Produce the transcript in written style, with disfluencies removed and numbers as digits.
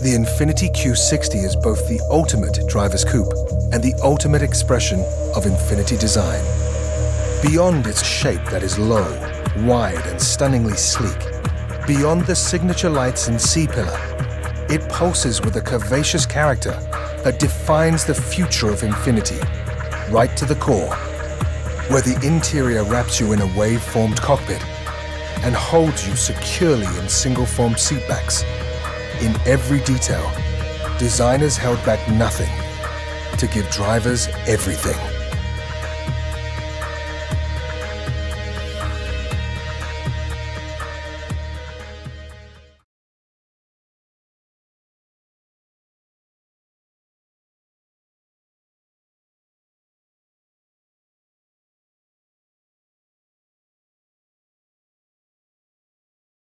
The INFINITI Q60 is both the ultimate driver's coupe and the ultimate expression of Infiniti design. Beyond its shape that is low, wide and stunningly sleek, beyond the signature lights and C-pillar, it pulses with a curvaceous character that defines the future of Infiniti, right to the core, where the interior wraps you in a wave-formed cockpit and holds you securely in single-formed seatbacks. In every detail, designers held back nothing to give drivers everything.